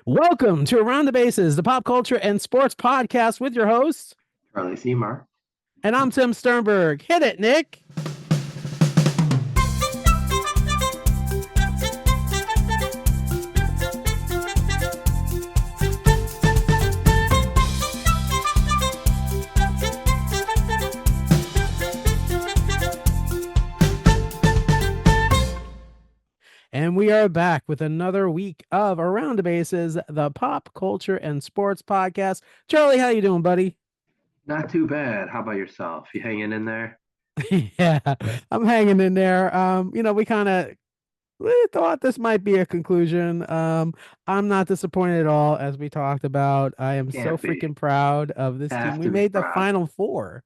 Welcome to Around the Bases, the pop culture and sports podcast with your hosts. Charlie Seymour. And I'm Tim Sternberg. Hit it, Nick. And we are back with another week of Around the Bases, the pop culture and sports podcast. Charlie, how you doing, buddy? Not too bad. How about yourself? You hanging in there? Yeah, I'm hanging in there. We thought this might be a conclusion. I'm not disappointed at all, as we talked about. I am so Can't be. freaking proud of this team. Have We to be made the proud. Final Four.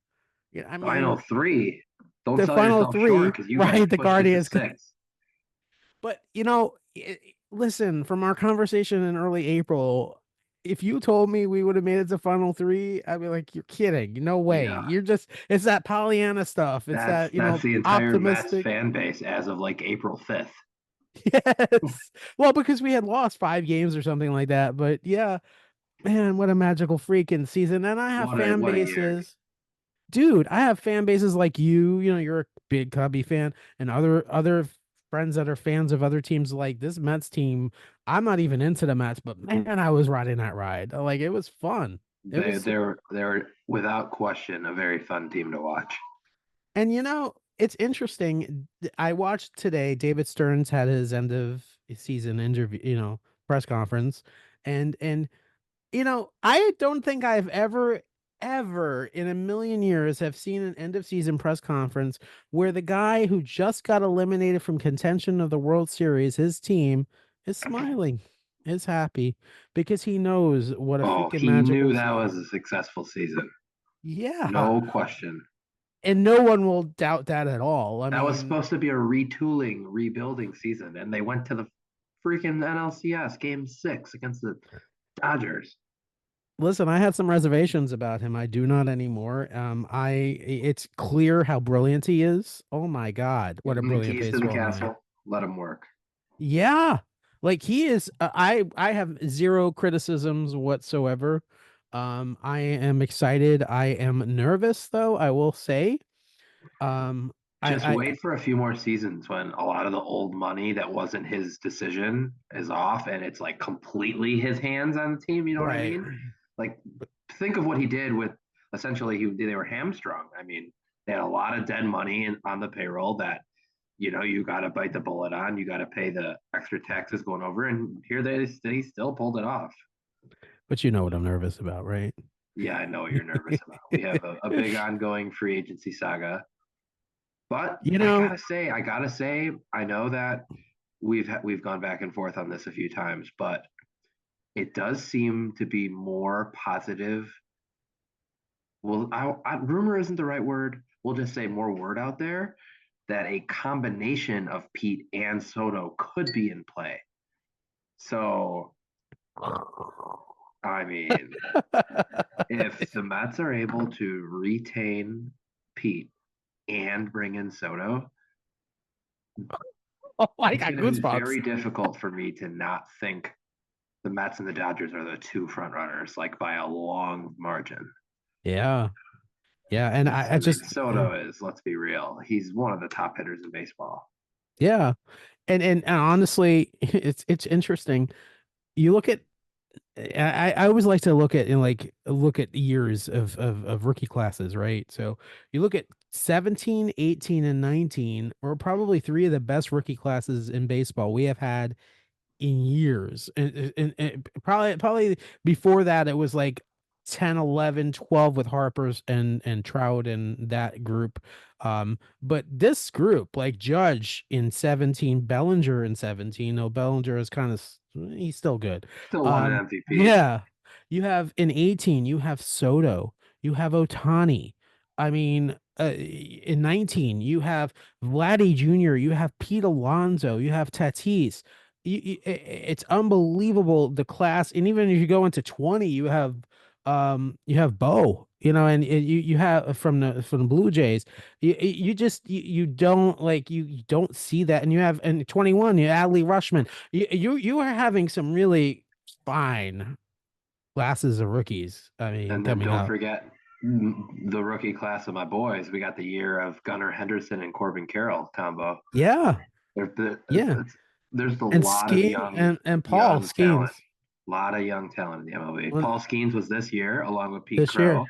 Yeah, I mean, Final three. Don't the sell final yourself three, short because you right? guys The pushed it to Guardians. six. But listen, from our conversation in early April, if you told me we would have made it to Final Three, I'd be like, "You're kidding! No way! Yeah. You're just—it's that Pollyanna stuff. It's That's the entire Mets fan base as of like April 5th. Yes. Well, because we had lost 5 games or something like that. But yeah, man, what a magical freaking season! And I have fan bases. Dude, I have fan bases like you. You're a big Cubby fan, and other friends that are fans of other teams like this Mets team. I'm not even into the Mets, but man, I was riding that ride. Like, it was fun. They're without question a very fun team to watch. And it's interesting. I watched today. David Stearns had his end of season interview, press conference, and I don't think I've ever in a million years have seen an end of season press conference where the guy who just got eliminated from contention of the World Series, his team, is smiling, is happy, because he knows what a freaking magical he knew that was a successful season. Yeah, no question. And no one will doubt that at all. That was supposed to be a retooling, rebuilding season, and they went to the freaking NLCS Game 6 against the Dodgers. Listen, I had some reservations about him. I do not anymore. It's clear how brilliant he is. Oh my God, what a brilliant keys to the castle. Let him work. Yeah, like he is. I have zero criticisms whatsoever. I am excited. I am nervous, though, I will say. Just wait for a few more seasons when a lot of the old money that wasn't his decision is off, and it's like completely his hands on the team. You know what I mean? Like, think of what he did with essentially they were hamstrung. I mean, they had a lot of dead money on the payroll that you got to bite the bullet on. You got to pay the extra taxes going over, and here they still pulled it off. But you know what I'm nervous about, right? Yeah, I know what you're nervous about. We have a big ongoing free agency saga. But I gotta say, I know that we've gone back and forth on this a few times, but it does seem to be more positive. Well, rumor isn't the right word. We'll just say more word out there that a combination of Pete and Soto could be in play. So, I mean, if the Mets are able to retain Pete and bring in Soto, I got goosebumps. It's very difficult for me to not think the Mets and the Dodgers are the two front runners, like by a long margin. Yeah. And I just Soto is, let's be real, he's one of the top hitters in baseball. Yeah. And honestly, it's interesting. You look at I always like to look at years of rookie classes, right? So you look at 17, 18, and 19 are probably three of the best rookie classes in baseball we have had in years. And probably before that, it was like 10, 11, 12 with Harper's and Trout and that group. But this group, like Judge in 17, Bellinger in 17. No, Bellinger is he's still good. Still won an MVP. Yeah. You have in 18, you have Soto, you have Ohtani. I mean, in 19, you have Vladdy Jr., you have Pete Alonso, you have Tatis. It's unbelievable, the class. And even if you go into 20, you have Bo, and you have from the Blue Jays. You don't see that. And you have in 21, you Adley Rushman. You are having some really fine classes of rookies. I mean, And tell then me don't how. forget the rookie class of my boys. We got the year of Gunnar Henderson and Corbin Carroll combo. Yeah, There- there- yeah, There's a and lot of Skeen and Paul young talent. Skeens A lot of young talent in the MLB. one Paul Skeens was this year, along with Pete this year, Crow,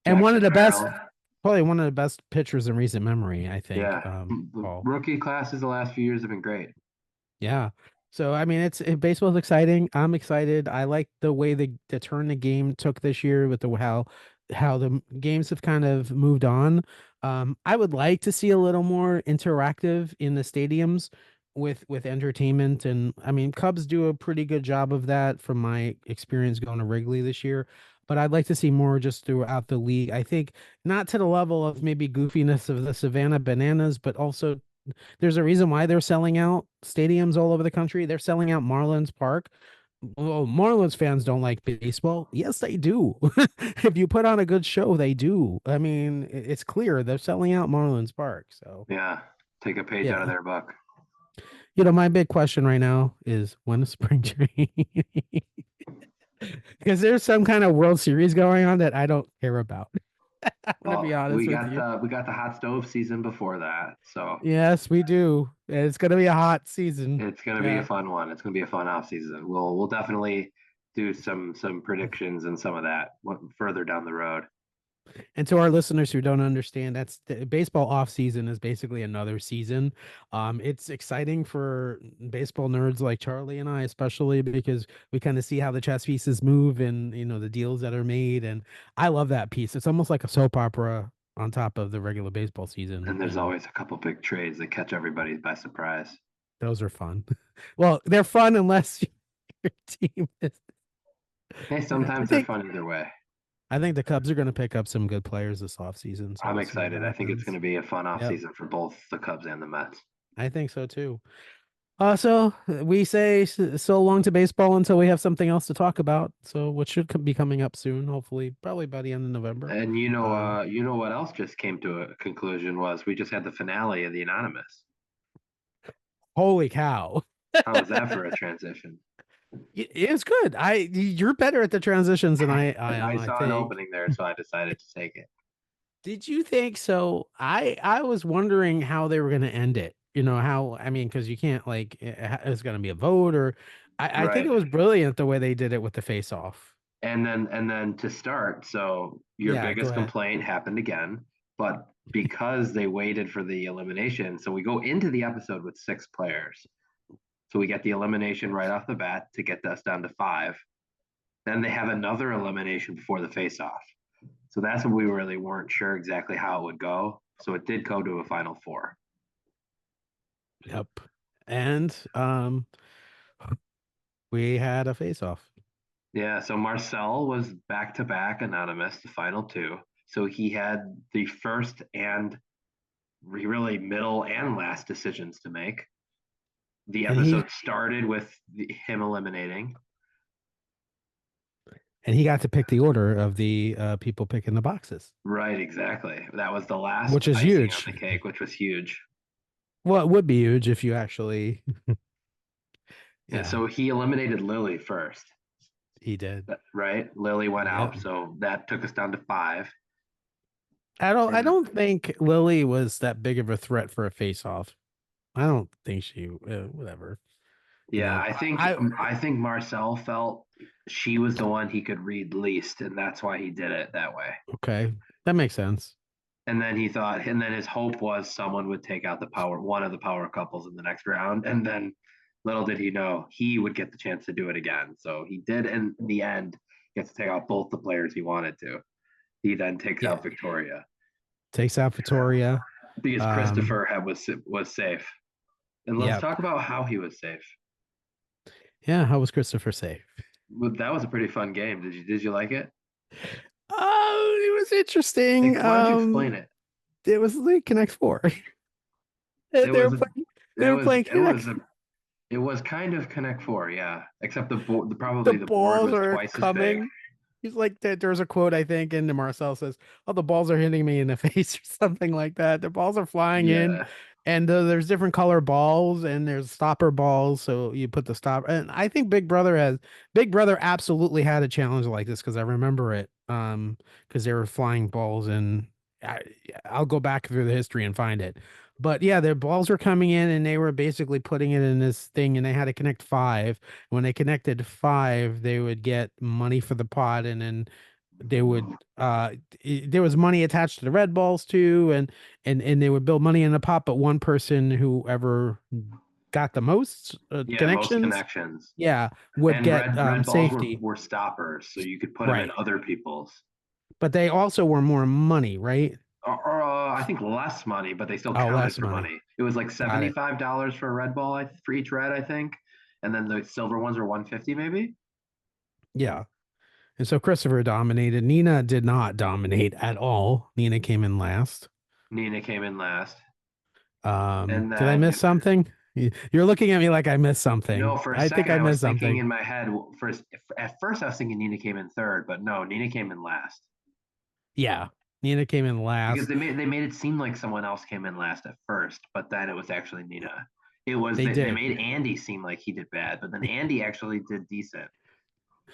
and one of Jackson the best, Merrill. probably one of the best pitchers in recent memory. I think. Yeah, the Paul. rookie classes the last few years have been great. Yeah. So I mean, baseball's exciting. I'm excited. I like the way the turn the game took this year with the how the games have kind of moved on. I would like to see a little more interactive in the stadiums with entertainment, and I mean, Cubs do a pretty good job of that from my experience going to Wrigley this year. But I'd like to see more just throughout the league. I think not to the level of maybe goofiness of the Savannah Bananas, but also there's a reason why they're selling out stadiums all over the country. They're selling out Marlins Park. Well, Marlins fans don't like baseball. Yes, they do. If you put on a good show, they do. I mean, it's clear they're selling out Marlins Park. So, Yeah, take a page out of yeah. their book. My big question right now is when is spring training? Because there's some kind of World Series going on that I don't care about. I'm gonna be Well, honest with you. we got the hot stove season before that, so Yes, we do. And it's gonna be a hot season. it's going to be a Yeah. fun one. It's going to be a fun off season. We'll definitely do some predictions and some of that further down the road. And to our listeners who don't understand, that's the baseball off season is basically another season. It's exciting for baseball nerds like Charlie and I, especially because we kind of see how the chess pieces move and the deals that are made. And I love that piece. It's almost like a soap opera on top of the regular baseball season. And there's And always a couple big trades that catch everybody by surprise. those are fun. Well, they're fun unless your team is. Hey, I sometimes they're think fun either way. I think the Cubs are going to pick up some good players this offseason, so I'm we'll see what excited. I think it's going happens. to be a fun off Yep, season for both the Cubs and the Mets. I think so too. So we say so long to baseball until we have something else to talk about. So what should be coming up soon, hopefully, probably by the end of November. And Um, you know what else just came to a conclusion was we just had the finale of the Anonymous. Holy cow. How was that for a transition? It's good. You're better at the transitions than I am, I I saw an think. opening there, so I decided to take it. Did you think so? I was wondering how they were going to end it. How I mean, because you can't like it's going to be a vote or I think Right. it was brilliant the way they did it with the face off. And then to start, so your Yeah, go biggest ahead. complaint happened again, but because they waited for the elimination, so we go into the episode with six players. So we get the elimination right off the bat to get us down to five. Then they have another elimination before the face off. So that's when we really weren't sure exactly how it would go. So it did go to a final four. Yep. And we had a face off. Yeah, so Marcel was back to back anonymous, the final two. So he had the first and really middle and last decisions to make. The And he episode started with him eliminating. and he got to pick the order of the people picking the boxes, Right, exactly. That was the last which is icing on huge. the cake, which was huge. Well, it would be huge if you actually, And yeah, so he eliminated Lily first, he did. right? Lily went Yep. out, so that took us down to five. I And don't think Lily was that big of a threat for a face off. I don't think she whatever. You yeah, know, I I think Marcel felt she was the one he could read least, and that's why he did it that way. okay. That makes sense. And then he thought, and then his hope was someone would take out one of the power couples in the next round. And then little did he know he would get the chance to do it again. So he did in the end get to take out both the players he wanted to. He then takes Yeah. out Victoria Takes out Victoria. because Um, Christopher was safe. And let's yep. talk about how he was safe. Yeah, how was Christopher safe? That was a pretty fun game. Did you like it? Oh, it was interesting. Why don't you explain it? It was the Connect Four. They It were was playing. They were playing Connect. it was kind of Connect Four, yeah. Except The probably the board balls was are twice as big. coming. He's like, there's a quote I think, and Marcel says, "Oh, the balls are hitting me in the face" or something like that. The balls are flying in. Yeah. And there's different color balls and there's stopper balls. So you put the stop. And I think Big Brother absolutely had a challenge like this because I remember it. Because they were flying balls and I, I'll go back through the history and find it. But yeah, their balls were coming in and they were basically putting it in this thing and they had to connect five. When they connected five, they would get money for the pot and then they would there was money attached to the red balls too and they would build money in the pot, but one person whoever got the most Yeah, most connections, connections. yeah, would And get red balls safety. were stoppers, so you could put them in Right. other people's. But they also were more money, right? I think less money, but they still Oh, counted less for money. money. It was like Got it. $75 for a red ball for each red, I think, and then the silver ones are 150 maybe. Yeah. And so Christopher dominated. Nina did not dominate at all. Nina came in last. Nina came in last, and Did I miss then something? You're looking at me like I missed no, something. for a I think second I I was missed thinking something. in my head. First, at first I was thinking Nina came in third, but no, Nina came in last Yeah. Nina came in because last. they made it seem like someone else came in last at first, but then it was actually Nina. They They did. made Andy seem like he did bad, but then Andy actually did decent,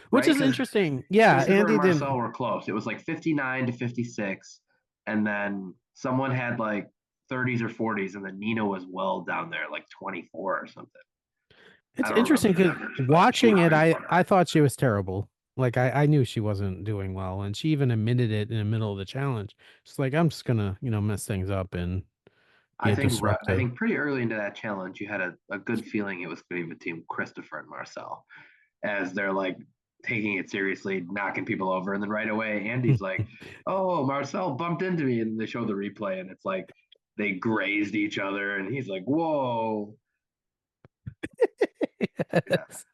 Which right? is Because interesting. Yeah, Christopher and Andy Marcel didn't. were close. It was like 59 to 56, and then someone had like 30s or 40s, and then Nina was well down there, like 24 or something. I It's don't remember interesting the because numbers, but she watching was it, pretty I far. thought she was terrible. Like I knew she wasn't doing well, and she even admitted it in the middle of the challenge. She's like, I'm just gonna, mess things up and be a I disruptive. think pretty early into that challenge, you had a good feeling it was going to be between Christopher and Marcel, as they're like taking it seriously, knocking people over, and then right away Andy's like, "Oh, Marcel bumped into me," and they show the replay, and it's like they grazed each other, and he's like, "Whoa." Yeah. Yes.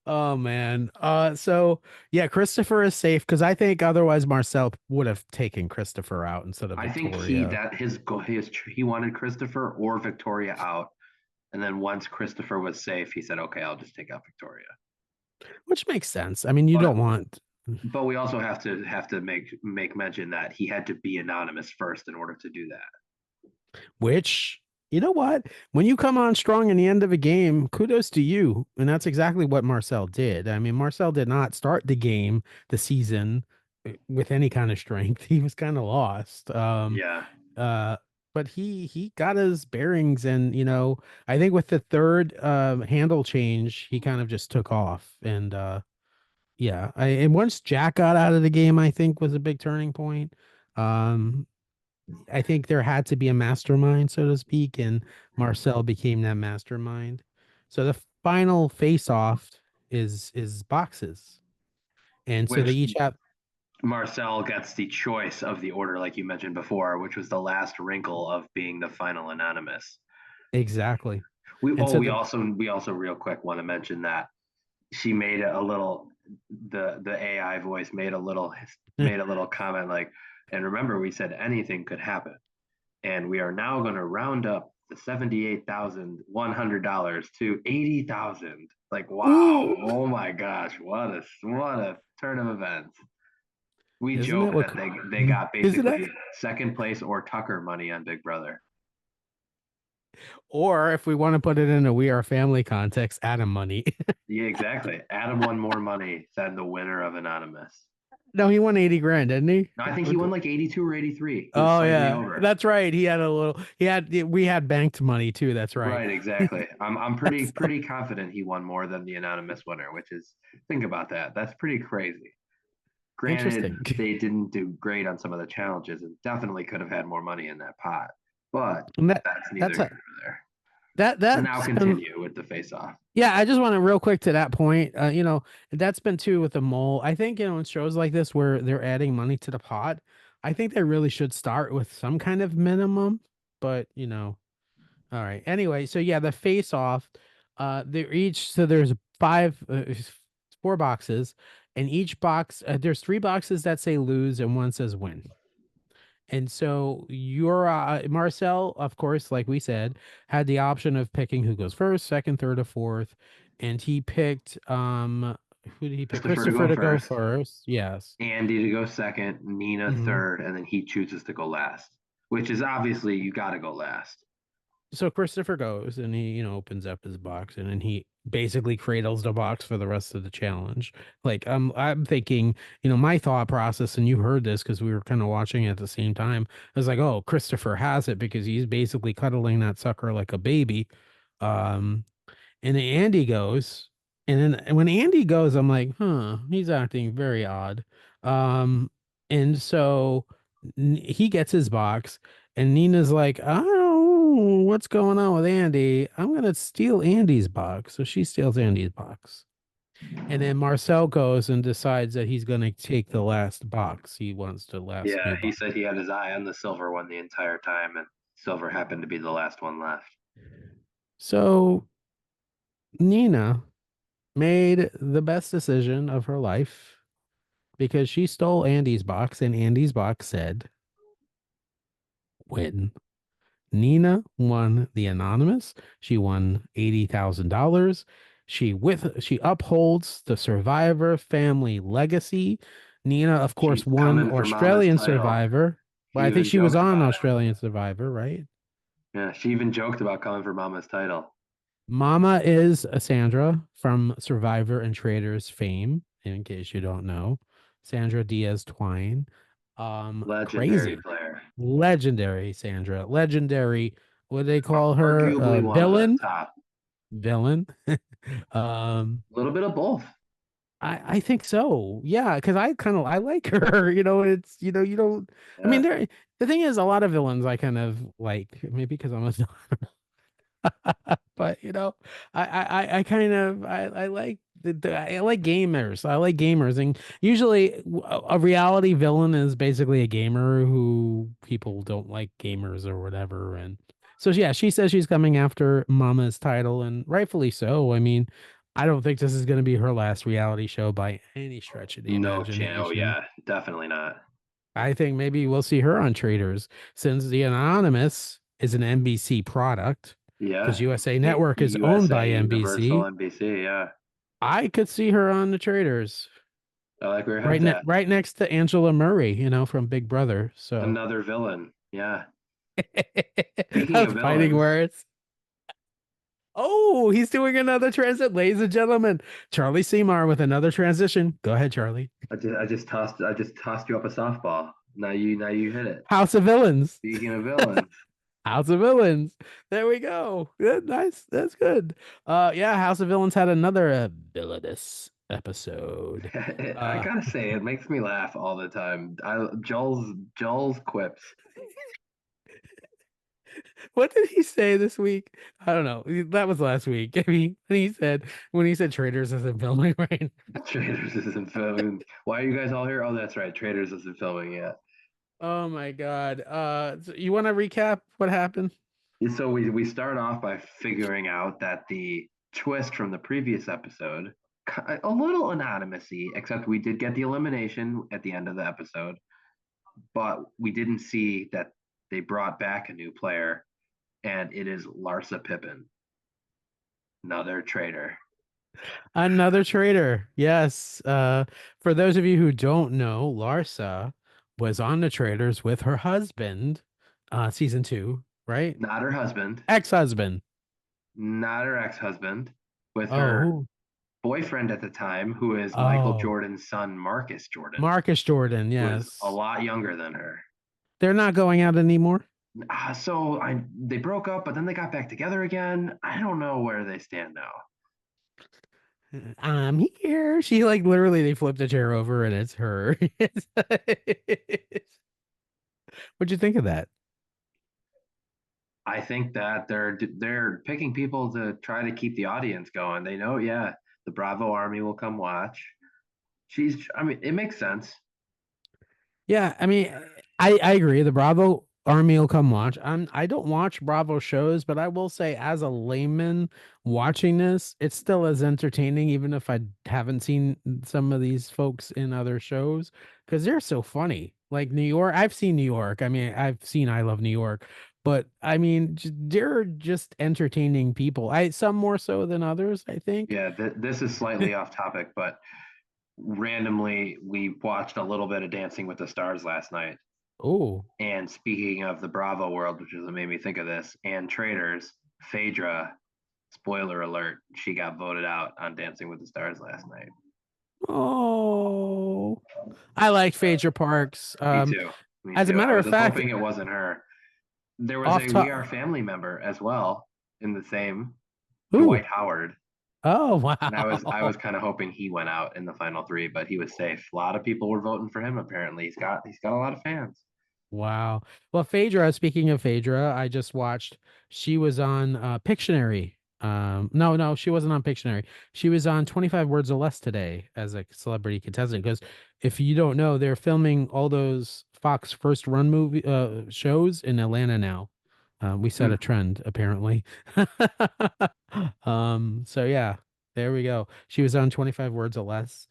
Oh man. So yeah, Christopher is safe because I think otherwise Marcel would have taken Christopher out instead of I think he Victoria. that his goal he wanted Christopher or Victoria out, and then once Christopher was safe, he said, "Okay, I'll just take out Victoria." Which makes sense. I mean, you don't But want we also have to make mention that he had to be anonymous first in order to do that. which, you know what? When you come on strong in the end of a game, kudos to you. And that's exactly what Marcel did. I mean, Marcel did not start the game, the season with any kind of strength. He was kind of lost. Yeah, Uh, but he got his bearings and I think with the third handle change, he kind of just took off. And yeah, and once Jack got out of the game, I think was a big turning point. Um, I think there had to be a mastermind, so to speak, and Marcel became that mastermind. So the final face-off is boxes, and so they which each have Marcel gets the choice of the order, like you mentioned before, which was the last wrinkle of being the final anonymous. exactly, and so the We also real quick want to mention that she made a little the AI voice made a little comment like, and remember we said anything could happen, and we are now going to round up the $78,100 to 80,000. Like, wow, ooh, oh my gosh, what a turn of events. We isn't joke that what? that they got Isn't basically that? second place or Tucker money on Big Brother. Or if we want to put it in a We Are Family context, Adam money. Yeah, exactly. Adam won more money than the winner of Anonymous. No, he won 80 grand, didn't he? No, I think he won like 82 or 83. He was Oh slightly yeah, over. that's right. He had a little. We had banked money too. That's right. Right, exactly. I'm That's so pretty confident he won more than the anonymous winner, which is think about that. That's pretty crazy. Granted, interesting. they didn't do great on some of the challenges and definitely could have had more money in that pot. But And that that's neither that's here a nor there. So now that's been continue with the face off. yeah. I just want to real quick to that point. That's been too with the mole. I think in shows like this where they're adding money to the pot, I think they really should start with some kind of minimum. But all right. Anyway, so yeah, the face off. They're each so there's four boxes, and each box there's three boxes that say lose and one says win. And so your Marcel, of course, like we said, had the option of picking who goes first, second, third, or fourth, and he picked who did he pick? Christopher to Christopher go to go first, first. Yes. Andy to go second, Nina Hmm. third, and then he chooses to go last, which is obviously you got to go last. so Christopher goes and he, opens up his box and then he basically cradles the box for the rest of the challenge. Like I'm thinking, my thought process, and you heard this because we were kind of watching it at the same time. I was like, oh, Christopher has it because he's basically cuddling that sucker like a baby. Um, and then Andy goes, and then when Andy goes, I'm like, huh, he's acting very odd. Um, and so he gets his box, and Nina's like, I don't know what's going on with Andy. I'm gonna steal Andy's box. So she steals Andy's box. And then Marcel goes and decides that he's gonna take the last box. He wants the last Yeah, new he box. said he had his eye on the silver one the entire time, and silver happened to be the last one left. So Nina made the best decision of her life because she stole Andy's box, and Andy's box said, win. Nina won the anonymous. She won $80,000. She upholds the survivor family legacy. Nina, of course, She's won coming for Mama's Australian title. Survivor. But She I think even she was joked on about it. Australian Survivor, right? Yeah, she even joked about coming for Mama's title. Mama is a Sandra from Survivor and Traders fame, in case you don't know. Sandra Diaz Twine. Legendary Crazy. player. Legendary Sandra. Legendary. What do they call her? Arguably one of the Villain. top. Villain. um, A little bit of both. I think so. Yeah, because I like her. It's you don't. I mean, Yeah. the thing is, a lot of villains I kind of like. Maybe because I'm a but I kind of I like I like gamers. I like gamers, and usually a reality villain is basically a gamer who people don't like gamers or whatever. And so yeah, she says she's coming after Mama's title, and rightfully so. I mean, I don't think this is going to be her last reality show by any stretch of the No chance. Oh, imagination. yeah. Definitely not. I think maybe we'll see her on Traders since the Anonymous is an NBC product because Yeah. USA Network is owned by USA, Universal, NBC. NBC. Yeah. I could see her on the Traders I like where your head's at. right next to Angela Murray, from Big Brother. So Another villain. Yeah. I Speaking was of fighting villains, words. Oh, he's doing another transit, ladies and gentlemen. Charlie Seymour with another transition. Go ahead, Charlie. I just tossed you up a softball. Now you hit it. House of Villains. Speaking of villains, House of Villains. There we go. Good, nice. That's good. Yeah, House of Villains had another villainous episode. I Uh gotta say, it makes me laugh all the time. Joel's quips. what did he say this week? I don't know. That was last week. I mean, when he said Traders isn't filming right. Traders isn't filming. Why are you guys all here? Oh, that's right. Traders isn't filming yet. Oh my God. So you want to recap what happened? So we start off by figuring out that the twist from the previous episode, a little anonymousy, except we did get the elimination at the end of the episode, but we didn't see that they brought back a new player, and it is Larsa Pippen, another traitor. Another trader. Yes. For those of you who don't know, Larsa was on the Traders with her husband, season 2, right? Not her husband, Ex-husband. not her ex-husband, with Oh, her who? boyfriend at the time, who is Michael Oh, Jordan's son, Marcus Jordan, Marcus Jordan. who is a Yes. lot younger than her. They're not going out anymore. They broke up, but then they got back together again. I don't know where they stand now. I'm here. She like literally they flipped a chair over and it's her. What'd you think of that? I think that they're picking people to try to keep the audience going. They know, yeah, the Bravo Army will come watch. I mean, it makes sense. Yeah, I mean, I agree. The Bravo Army will come watch. I don't watch Bravo shows, but I will say, as a layman watching this, it's still as entertaining, even if I haven't seen some of these folks in other shows, because they're so funny. Like New York, I've seen New York. I mean, I've seen I Love New York, but I mean, they're just entertaining people. Some more so than others, I think. Yeah, this is slightly off topic, but randomly we watched a little bit of Dancing with the Stars last night. Oh. And speaking of the Bravo world, which is what made me think of this, and traders, Phaedra, spoiler alert, she got voted out on Dancing with the Stars last night. Oh. I like Phaedra Parks. Me too. Me As a too. I matter was of fact, hoping it wasn't her. There was off a We Are top. family member as well in the same, Ooh. Dwight Howard. Oh, And I wow. was kind of hoping he went out in the final three, but he was safe. A lot of people were voting for him. Apparently, he's got a lot of fans. Wow. Well, Phaedra, speaking of Phaedra, I just watched, she was on Pictionary. No, no, she wasn't on Pictionary. She was on 25 Words or Less today as a celebrity contestant. Because if you don't know, they're filming all those Fox first run movie shows in Atlanta now. We set a Hmm. trend, apparently. So yeah, there we go. She was on 25 Words or Less.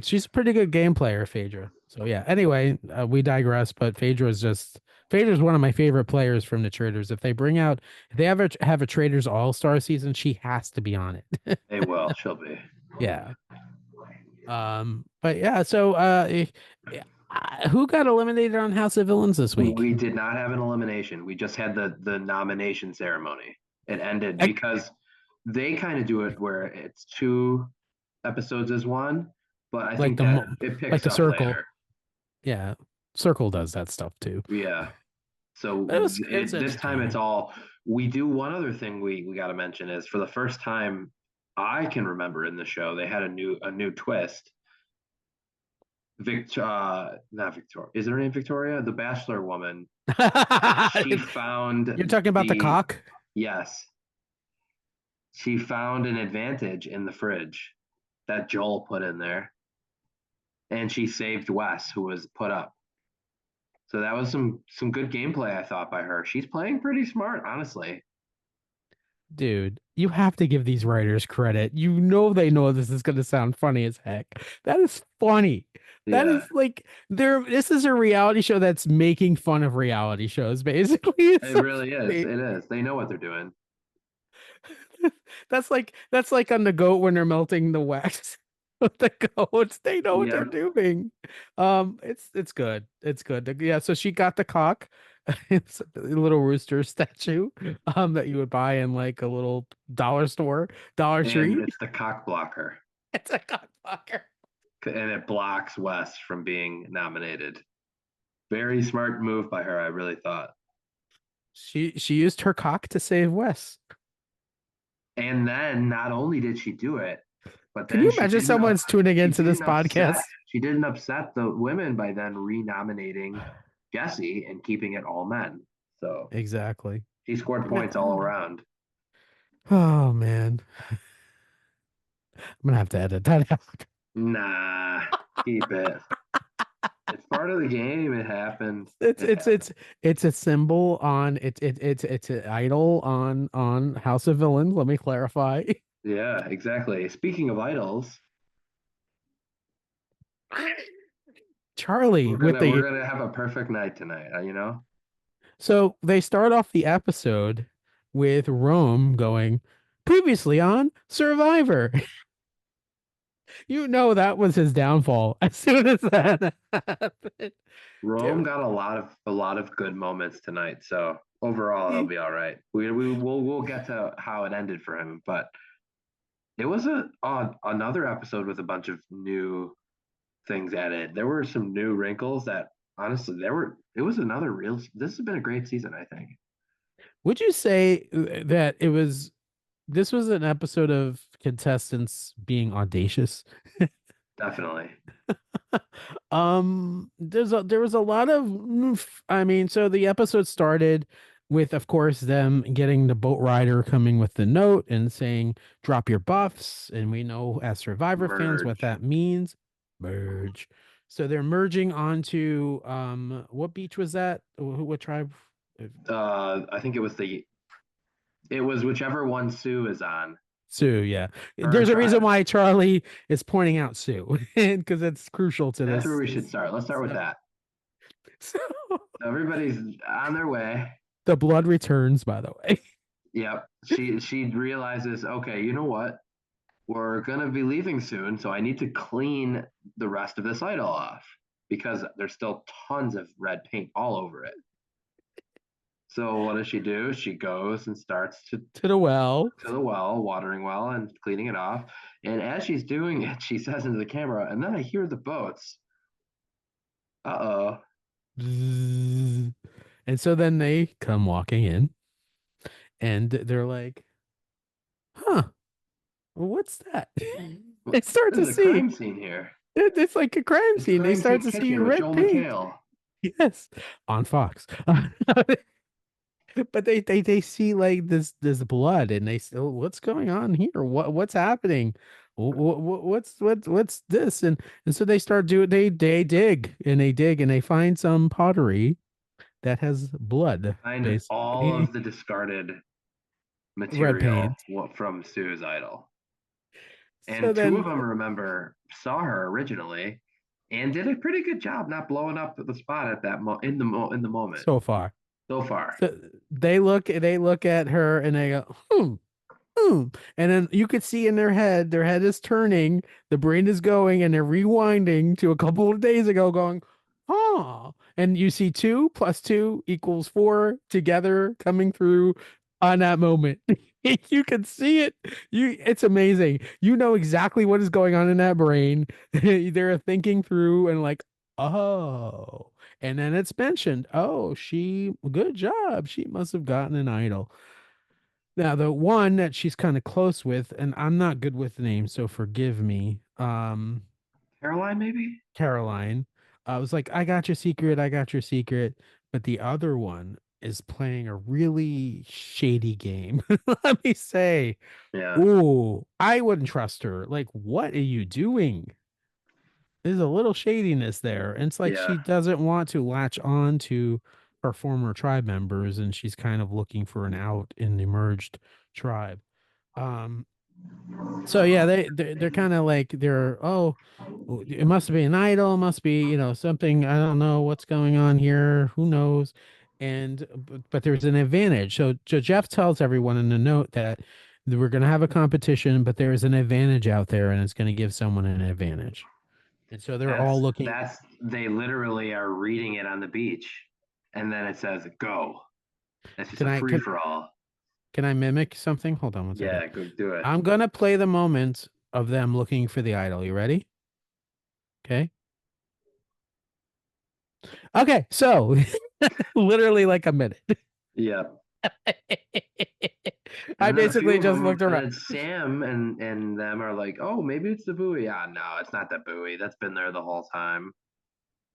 She's a pretty good game player, Phaedra. So yeah. Anyway, we digress. But Phaedra's one of my favorite players from the Traders. If they ever have a Traders All Star season, she has to be on it. They will. She'll be. Yeah. But yeah. So who got eliminated on House of Villains this week? We did not have an elimination. We just had the nomination ceremony. It ended I, because they kind of do it where it's two episodes as one, but I like think the that mo- it like picks the up Circle. later. Yeah, Circle does that stuff too. Yeah. So It's this time it's entertaining. all we do. One other thing we got to mention is for the first time I can remember in the show they had a new twist. Not Victoria. Is her name Victoria? The Bachelor woman. She found You're talking about the the cock? yes. She found an advantage in the fridge that Joel put in there, and she saved Wes, who was put up. So that was some good gameplay, I thought, by her. She's playing pretty smart, honestly. Dude, you have to give these writers credit. You know they know this is going to sound funny as heck. That is funny. That Yeah, is like this is a reality show that's making fun of reality shows, basically. It's it so really is. funny. It is. They know what they're doing. That's like on the goat when they're melting the wax with the goats. They know what they're Yep. doing. It's good. It's good. Yeah, so she got the cock. It's a little rooster statue that you would buy in like a little dollar store, Dollar And Tree. it's the cock blocker. It's a cock blocker. And it blocks Wes from being nominated. Very smart move by her, I really thought. She used her cock to save Wes. And then not only did she do it, but Can then you imagine someone's tuning into this podcast? she didn't upset the women by then renominating Jesse and keeping it all men. So Exactly. she scored points all around. Oh man, I'm gonna have to edit that out. Nah, keep it. It's part of the game. It happened. It's It it's happened. it's it's a symbol on it's an idol on House of Villains. Let me clarify. Yeah, exactly. Speaking of idols, Charlie with we're the gonna have a perfect night tonight. so they start off the episode with Rome going previously on Survivor. You know that was his downfall as soon as that happened. Rome Dude, got a lot of good moments tonight. So overall, he'll he be all right. We'll get to how it ended for him, but it was another episode with a bunch of new things added. There were some new wrinkles that honestly there were. It was another real. This has been a great season, I think. would you say that this was an episode of contestants being audacious? Definitely. There was a lot of I mean, so the episode started with, of course, them getting the boat rider coming with the note and saying, drop your buffs. And we know as Survivor fans what Merge. that means. Merge. So they're merging onto what beach was that? What tribe? I think it was whichever one Sue is on. Sue, yeah. Her There's a reason tribe. why Charlie is pointing out Sue because it's crucial to That's where we should this start. Let's start with stuff. that. So So everybody's on their way. the blood returns, by the way. Yep. She realizes, okay, you know what? We're gonna be leaving soon, so I need to clean the rest of this idol off. because there's still tons of red paint all over it. So what does she do? She goes and starts To the well. to the well, watering well, and cleaning it off. And as she's doing it, she says into the camera, "And then I hear the boats. Uh oh." And so then they come walking in and they're like, huh, what's that? They start This to is a see. crime scene here. It's like a crime It's scene. They Crime start Scene to see Kitchen with red Joel paint. McHale. Yes, on Fox. But they see like this blood and they say, "Oh, what's going on here? What's happening? What's this?" And so they start doing they dig and they find some pottery that has blood, Find all basically. of the discarded Red material paint. from Sue's idol. So And two of then them, remember, saw her originally and did a pretty good job not blowing up the spot at that in the moment so far. so far. So they look at her and they go, and then you could see in their head is turning, the brain is going, and they're rewinding to a couple of days ago, going, oh, and you see 2 + 2 = 4 together coming through on that moment. You can see it. It's amazing. You know exactly what is going on in that brain. They're thinking through and like, oh, and then it's mentioned, oh, good job. She must have gotten an idol. Now, the one that she's kind of close with, and I'm not good with names, so forgive me. Caroline, maybe? Caroline. I was like, I got your secret, I got your secret. But the other one is playing a really shady game. Let me say, Yeah, ooh, I wouldn't trust her. Like, what are you doing? There's a little shadiness there. And it's like yeah. she doesn't want to latch on to her former tribe members, and she's kind of looking for an out in the merged tribe. Um, so yeah, they're kind of like it must be an idol, must be, something, I don't know what's going on here, who knows. And but there's an advantage. So Jeff tells everyone in the note that we're going to have a competition, but there is an advantage out there and it's going to give someone an advantage. And so they're all looking. That's they literally are reading it on the beach, and then it says go. It's just Can a I free can for all. can I mimic something? Hold on one second. Yeah, go do it. I'm gonna play the moment of them looking for the idol. You ready? Okay. Okay, so literally like a minute. Yeah. I And then a few basically of just them, looked and around. then Sam and them are like, "Oh, maybe it's the buoy." Ah, no, it's not the buoy. That's been there the whole time.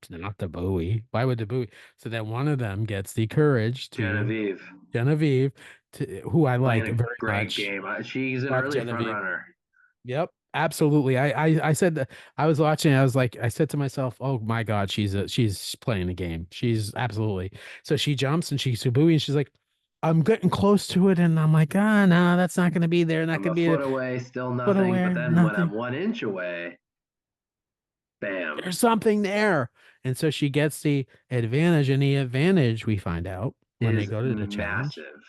It's not the buoy. Why would the buoy? So then one of them gets the courage to Genevieve Genevieve, who I playing like a very great much. game. She's an Love early front Genevieve. runner. Yep, absolutely. I said that I was watching. I was like, I said to myself, "Oh my God, she's playing the game. She's absolutely." So she jumps and she's Subuhi and she's like, "I'm getting close to it," and I'm like, "Ah, no, that's not going to be there. Not I'm going a to be a foot away, still foot nothing. But away. then when Nothing. I'm 1 inch away, bam, There's something there." And so she gets the advantage, and the advantage we find out when they is go to the challenge, massive.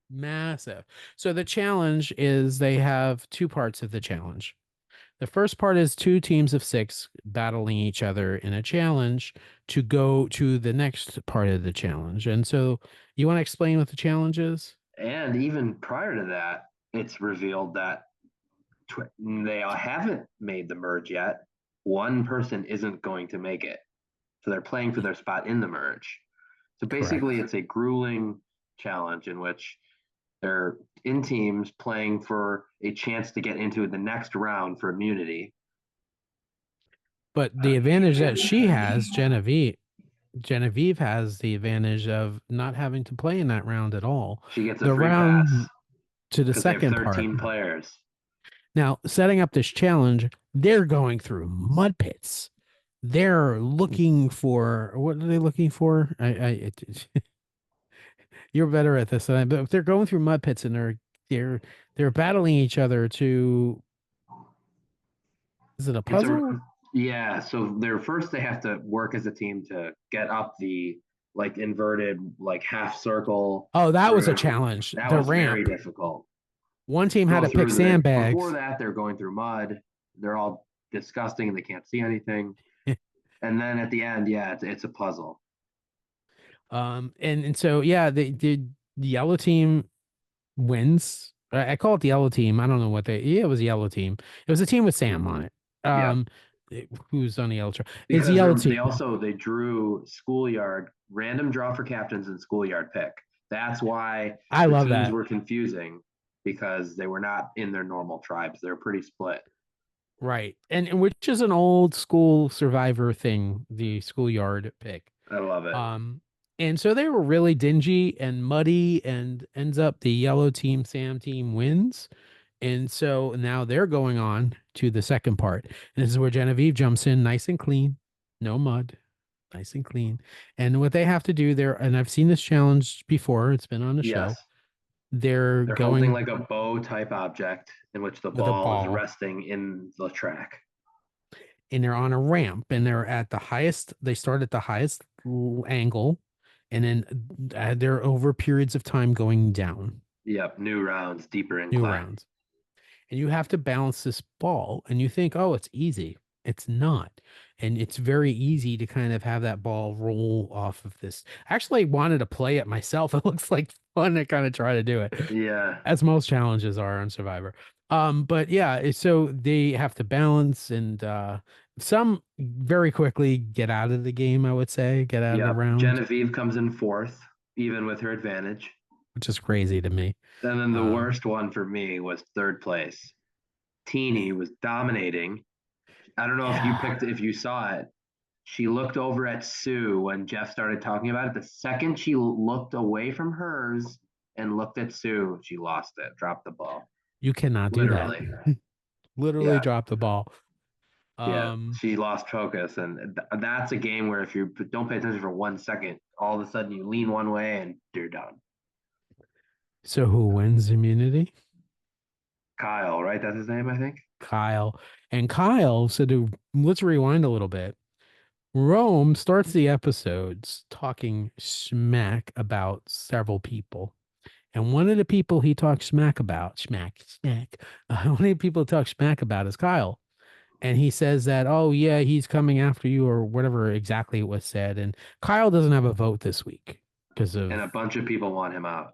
massive. So the challenge is they have two parts of the challenge. The first part is 2 teams of 6 battling each other in a challenge to go to the next part of the challenge. And so you want to explain what the challenge is? And even prior to that, it's revealed that they haven't made the merge yet. One person isn't going to make it. So they're playing for their spot in the merge. So basically, Correct. it's a grueling challenge in which they're in teams playing for a chance to get into the next round for immunity. But the advantage that she has, Genevieve has the advantage of not having to play in that round at all. She gets a The free pass round to the because they have second part. 13 players. Now, setting up this challenge, they're going through mud pits. They're looking for, what are they looking for? You're better at this than I, but they're going through mud pits and they're they're battling each other to, is it a It's a puzzle? Yeah. So they're first they have to work as a team to get up the like inverted like half circle Oh, that was a through. challenge. That The was very ramp. difficult. One team had Go to pick through the before sandbags. that they're going through mud. They're all disgusting and they can't see anything. And then at the end, yeah, it's a puzzle. And so yeah, the yellow team wins. I call it the yellow team. I don't know what they. Yeah, it was the yellow team. It was a team with Sam on it. Yeah, Who's on the yellow trail? It's the because yellow team. they drew schoolyard random draw for captains and schoolyard pick. That's why I the love teams that. were confusing because they were not in their normal tribes. They're pretty split. Right. And which is an old school survivor thing, the schoolyard pick. I love it. Um, and so they were really dingy and muddy, and ends up the yellow team, Sam team wins. And so now they're going on to the second part. And this is where Genevieve jumps in nice and clean, no mud, nice and clean. And what they have to do there, and I've seen this challenge before, it's been on the show. Yes, They're they're holding going like a bow type object in which the with a ball is ball, resting in the track. and they're on a ramp, and they're at the highest, they start at the highest angle, and then they're over periods of time going down Yep, new rounds, deeper new incline. rounds. And you have to balance this ball, and you think, oh, it's easy. It's not. And it's very easy to kind of have that ball roll off of this. I actually wanted to play it myself. It looks like fun to kind of try to do it, Yeah, as most challenges are on Survivor. But yeah, so they have to balance, and some very quickly get out of the game, I would say, get out of the yep. round, Genevieve comes in fourth, even with her advantage. which is crazy to me. And then the Uh, worst one for me was third place. Teeny was dominating. I don't know yeah, if you saw it. She looked over at Sue when Jeff started talking about it. The second she looked away from hers and looked at Sue, she lost it, dropped the ball. you cannot do that. Literally. Literally Yeah. drop the ball. Yeah. Um, She lost focus. And that's a game where if you don't pay attention for 1 second, all of a sudden you lean one way and you're done. so who wins immunity? Kyle, right? That's his name, I think. Kyle. And Kyle, so let's rewind a little bit. Rome starts the episodes talking smack about several people. And one of the people he talks smack about, one of the people he talks smack about is Kyle. And he says that, oh, yeah, he's coming after you, or whatever exactly it was said. And Kyle doesn't have a vote this week because And of a bunch of people want him out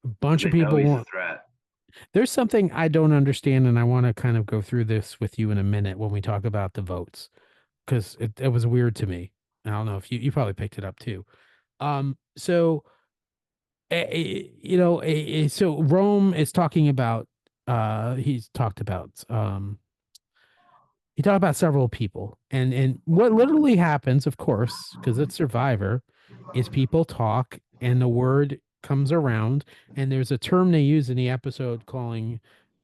a because bunch they of know people he's a want. threat. There's something I don't understand, and I want to kind of go through this with you in a minute when we talk about the votes, because it was weird to me. I don't know if you probably picked it up too. So so Rome is talking about he's talked about he talked about several people, and what literally happens, of course, because it's Survivor, is people talk and the word comes around, and there's a term they use in the episode calling,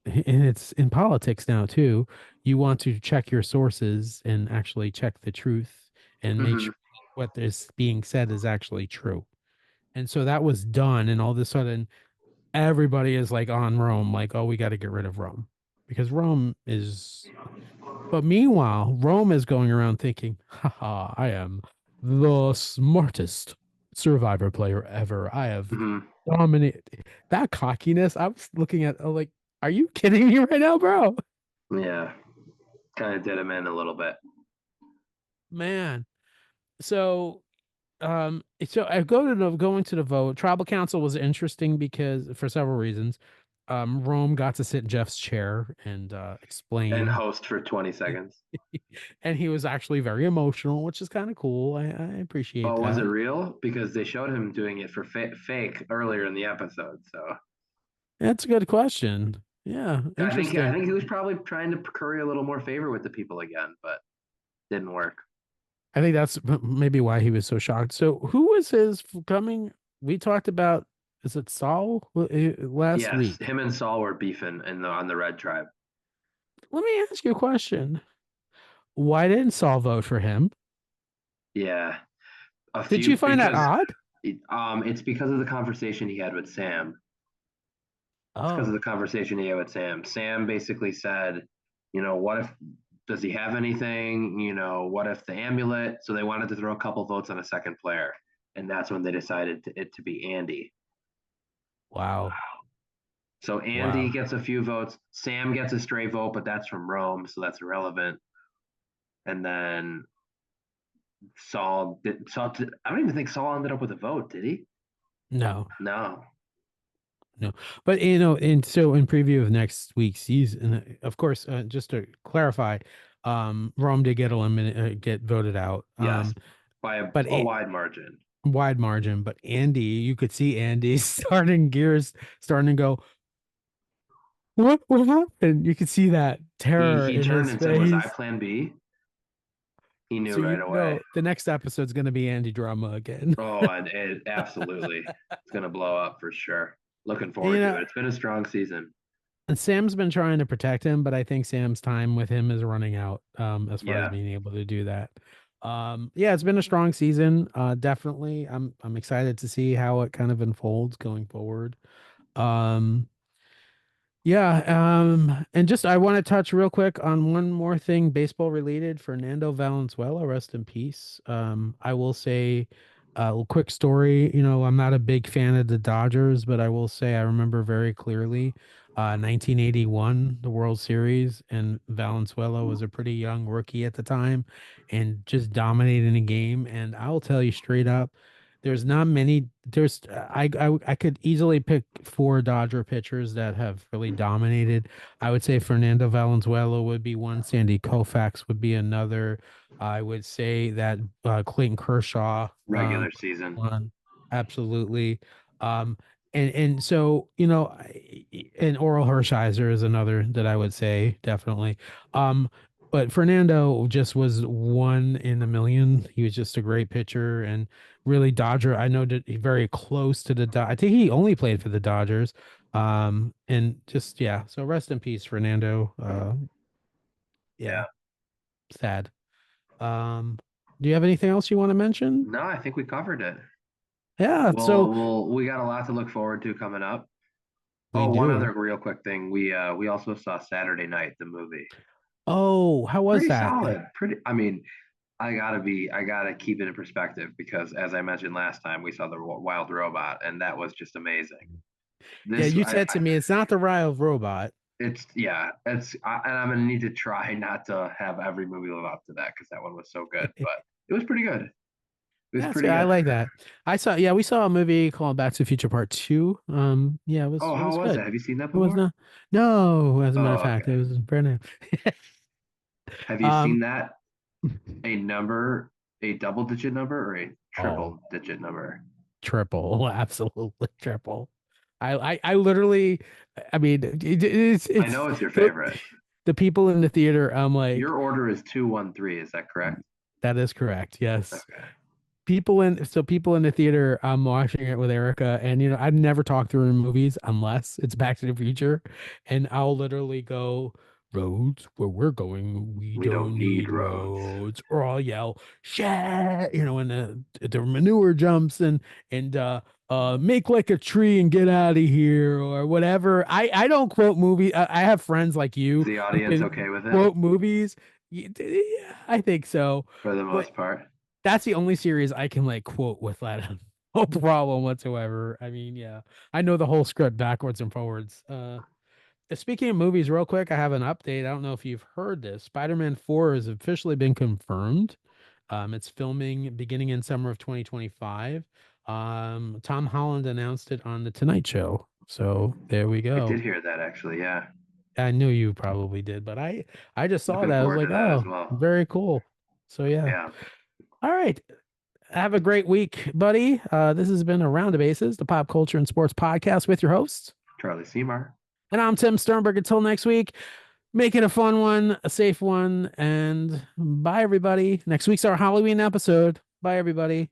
and it's in politics now too. You want to check your sources and actually check the truth and make Mm-hmm. sure what is being said is actually true. And so that was done, and all of a sudden everybody is like on Rome, like, oh, we got to get rid of Rome because Rome is. But meanwhile, Rome is going around thinking, haha, I am the smartest Survivor player ever. I have Mm-hmm. dominated. That cockiness, I was looking at, like, are you kidding me right now, bro? Yeah. Kind of did him in a little bit. Man. So I going to the vote. Tribal Council was interesting because for several reasons. Rome got to sit in Jeff's chair and And explain, host for 20 seconds. and he was actually very emotional, which is kind of cool. I appreciate Oh, was it that. real? Because they showed him doing it for fake earlier in the episode. So That's a good question. Yeah, I interesting. think he was probably trying to curry a little more favor with the people again, but didn't work. I think that's maybe why he was so shocked. So, who was his coming? We talked about, is it Saul last Yes, week? him and Saul were beefing on the Red Tribe. Let me ask you a question. Why didn't Saul vote for him? Yeah, a Did few you find that because odd? it's because of the conversation he had with Sam. It's because of Oh, the conversation he had with Sam. Sam basically said, what if does he have anything? What if the amulet? So they wanted to throw a couple votes on a second player, and that's when they decided it to be Andy. wow. So Andy Wow. gets a few votes. Sam gets a stray vote, but that's from Rome, so that's irrelevant. And then I don't even think Saul ended up with a vote, did he? No, No. no. But and so in preview of next week's season, of course, just to clarify, Rome did get eliminated, get voted out. Yes, by But a wide margin. wide margin. But Andy, you could see Andy starting gears, starting to go, what happened? You could see that He terror he in turned his and said, "Was I face. Plan B?" He knew So right away. the next episode's gonna be Andy drama again. Oh, and it absolutely, it's gonna blow up for sure. Looking And forward to it. It's been a strong season. and Sam's been trying to protect him, but I think Sam's time with him is running out, as far as Yeah, being able to do that. Yeah, it's been a strong season. Definitely. I'm excited to see how it kind of unfolds going forward. Um, Yeah, and just I want to touch real quick on one more thing, baseball related. Fernando Valenzuela, rest in peace. I will say a quick story. I'm not a big fan of the Dodgers, but I will say I remember very clearly 1981, the World Series, and Valenzuela was a pretty young rookie at the time and just dominating the game. And I'll tell you straight up, there's not many. I could easily pick four Dodger pitchers that have really dominated. I would say Fernando Valenzuela would be one. Sandy Koufax would be another. I would say that Clayton Kershaw regular would be season. one. Absolutely. Um, and so and Oral Hershiser is another that I would say definitely. But Fernando just was one in a million. He was just a great pitcher and really Dodger. I know that he very close to the I think he only played for the Dodgers. And just yeah, so rest in peace, Fernando. Yeah, Yeah. sad. Um, do you have anything else you want to mention? No, I think we covered it. Yeah, so We got a lot to look forward to coming up. we Oh, one do. other real quick thing. We also saw Saturday Night, the movie. Oh, how was Pretty that? solid. Pretty. I mean, I gotta keep it in perspective because as I mentioned last time, we saw the Wild Robot, and that was just amazing. Yeah, This, you said to me it's not the Ryle robot. it's yeah, and I'm gonna need to try not to have every movie live up to that because that one was so good, but it was pretty good. It was That's pretty good. I good. like that. We saw a movie called Back to the Future Part Two. Yeah, Oh, it how was was good. that? Have you seen that It was before? not. No, as a matter of Oh, fact, okay. it was brand new. Have you Um, seen that a number, a double digit number or a oh, triple digit number? triple, absolutely triple. I literally, I mean, I it's know it's your favorite. the people in the theater. I'm like, Your order is 213, is that correct? that is correct. Yes. Okay. People in the theater, I'm watching it with Erica, and I never talk to her in movies unless it's Back to the Future, and I'll literally go, roads where we're going, we We don't don't need need roads. roads, or I'll yell shit, when the manure jumps and make like a tree and get out of here or whatever. I don't quote movies. I have friends like Is you the who audience can okay with it quote movies. Yeah, I think so, for the but most part? that's the only series I can like quote with that no problem whatsoever. I mean, yeah, I know the whole script backwards and forwards. Speaking of movies, real quick, I have an update. I don't know if you've heard this. Spider-Man 4 has officially been confirmed. It's filming beginning in summer of 2025. Tom Holland announced it on the Tonight Show. So there we I did go. hear that actually. Yeah. I knew you probably did, but I just saw Looking that. I was forward like, to that as oh, well. very cool. So yeah. Yeah. All right. Have a great week, buddy. This has been Around the Bases, the pop culture and sports podcast with your hosts. Charlie Seymour. And I'm Tim Sternberg. Until next week, make it a fun one, a safe one, and bye, everybody. Next week's our Halloween episode. Bye, everybody.